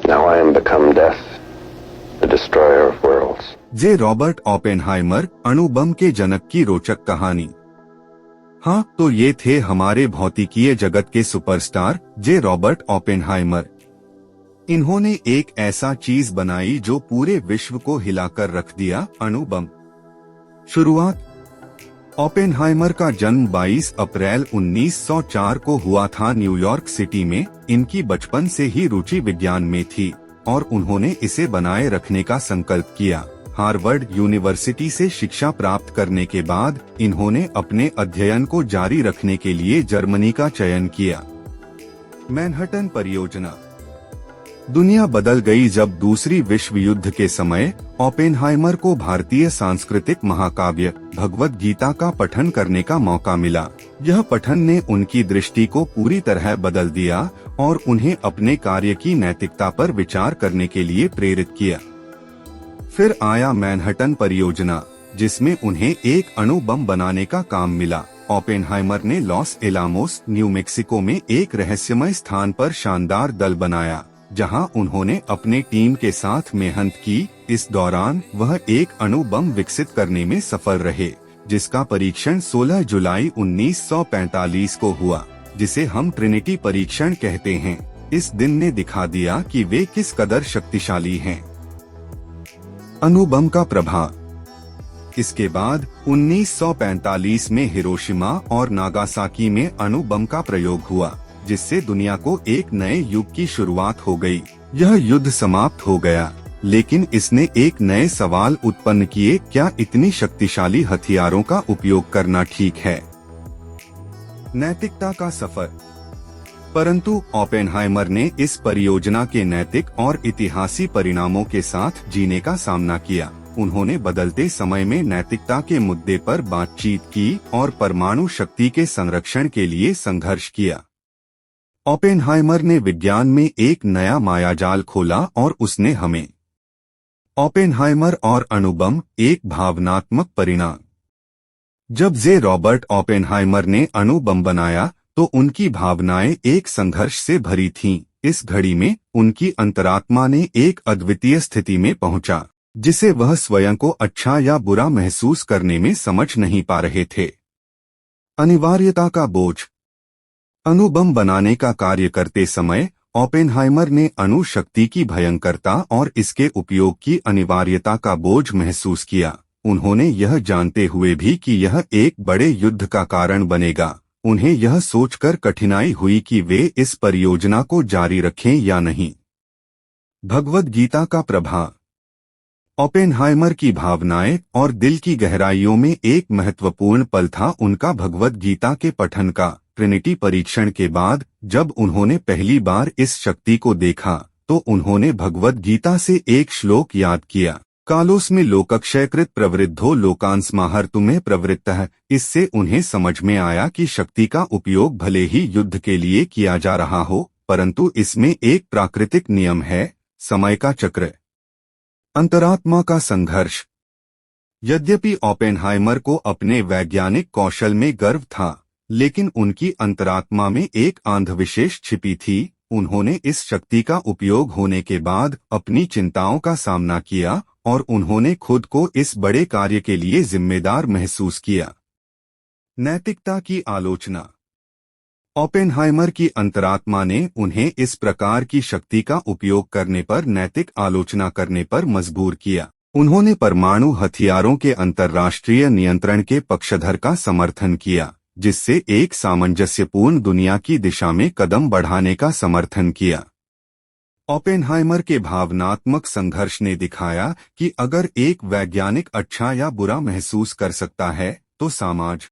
Now I am become death, the destroyer of worlds. J Robert Oppenheimer, अणु बम के जनक की रोचक कहानी। हाँ, तो ये थे हमारे भौतिकीय जगत के सुपरस्टार जे रॉबर्ट ओपेनहाइमर। इन्होंने एक ऐसा चीज बनाई जो पूरे विश्व को हिलाकर रख दिया, अणु बम। शुरुआत। ओपेनहाइमर का जन्म 22 अप्रैल 1904 को हुआ था न्यूयॉर्क सिटी में। इनकी बचपन से ही रुचि विज्ञान में थी और उन्होंने इसे बनाए रखने का संकल्प किया। हार्वर्ड यूनिवर्सिटी से शिक्षा प्राप्त करने के बाद इन्होंने अपने अध्ययन को जारी रखने के लिए जर्मनी का चयन किया। मैनहट्टन परियोजना। दुनिया बदल गई जब दूसरी विश्व युद्ध के समय ओपेनहाइमर को भारतीय सांस्कृतिक महाकाव्य भगवद गीता का पठन करने का मौका मिला। यह पठन ने उनकी दृष्टि को पूरी तरह बदल दिया और उन्हें अपने कार्य की नैतिकता पर विचार करने के लिए प्रेरित किया। फिर आया मैनहट्टन परियोजना, जिसमें उन्हें एक अणु बम बनाने का काम मिला। ओपेनहाइमर ने लॉस एलामोस, न्यू मेक्सिको में एक रहस्यमय स्थान पर शानदार दल बनाया, जहां उन्होंने अपने टीम के साथ मेहनत की। इस दौरान वह एक अणु बम विकसित करने में सफल रहे, जिसका परीक्षण 16 जुलाई 1945 को हुआ, जिसे हम ट्रिनिटी परीक्षण कहते हैं। इस दिन ने दिखा दिया कि वे किस कदर शक्तिशाली हैं। अणु बम का प्रभाव। इसके बाद 1945 में हिरोशिमा और नागासाकी में अणु बम का प्रयोग हुआ, जिससे दुनिया को एक नए युग की शुरुआत हो गई। यह युद्ध समाप्त हो गया, लेकिन इसने एक नए सवाल उत्पन्न किए, क्या इतनी शक्तिशाली हथियारों का उपयोग करना ठीक है? नैतिकता का सफर। परंतु ओपेनहाइमर ने इस परियोजना के नैतिक और इतिहासी परिणामों के साथ जीने का सामना किया। उन्होंने बदलते समय में नैतिकता के मुद्दे पर बातचीत की और परमाणु शक्ति के संरक्षण के लिए संघर्ष किया। ओपेनहाइमर ने विज्ञान में एक नया मायाजाल खोला और उसने हमें। ओपेनहाइमर और अणु बम, एक भावनात्मक परिणाम। जब जे रॉबर्ट ओपेनहाइमर ने अणु बम बनाया तो उनकी भावनाएं एक संघर्ष से भरी थीं। इस घड़ी में उनकी अंतरात्मा ने एक अद्वितीय स्थिति में पहुंचा, जिसे वह स्वयं को अच्छा या बुरा महसूस करने में समझ नहीं पा रहे थे। अनिवार्यता का बोझ। अणु बम बनाने का कार्य करते समय ओपेनहाइमर ने अणु शक्ति की भयंकरता और इसके उपयोग की अनिवार्यता का बोझ महसूस किया। उन्होंने यह जानते हुए भी कि यह एक बड़े युद्ध का कारण बनेगा, उन्हें यह सोचकर कठिनाई हुई कि वे इस परियोजना को जारी रखें या नहीं। भगवद गीता का प्रभाव। ओपेनहाइमर की भावनाएं और दिल की गहराइयों में एक महत्वपूर्ण पल था उनका भगवद गीता के पठन का। ट्रिनिटी परीक्षण के बाद जब उन्होंने पहली बार इस शक्ति को देखा तो उन्होंने भगवद गीता से एक श्लोक याद किया, कालोस्मि लोकक्षयकृत प्रवृद्धो लोकांस्माहर तुम्हें प्रवृत्तः। इससे उन्हें समझ में आया कि शक्ति का उपयोग भले ही युद्ध के लिए किया जा रहा हो, परंतु इसमें एक प्राकृतिक नियम है, समय का चक्र। अंतरात्मा का संघर्ष। यद्यपि ओपेनहाइमर को अपने वैज्ञानिक कौशल में गर्व था, लेकिन उनकी अंतरात्मा में एक अंधविश्वास छिपी थी। उन्होंने इस शक्ति का उपयोग होने के बाद अपनी चिंताओं का सामना किया और उन्होंने खुद को इस बड़े कार्य के लिए जिम्मेदार महसूस किया। नैतिकता की आलोचना। ओपेनहाइमर की अंतरात्मा ने उन्हें इस प्रकार की शक्ति का उपयोग करने पर नैतिक आलोचना करने पर मजबूर किया। उन्होंने परमाणु हथियारों के अंतर्राष्ट्रीय नियंत्रण के पक्षधर का समर्थन किया, जिससे एक सामंजस्यपूर्ण दुनिया की दिशा में कदम बढ़ाने का समर्थन किया। ओपेनहाइमर के भावनात्मक संघर्ष ने दिखाया कि अगर एक वैज्ञानिक अच्छा या बुरा महसूस कर सकता है, तो समाज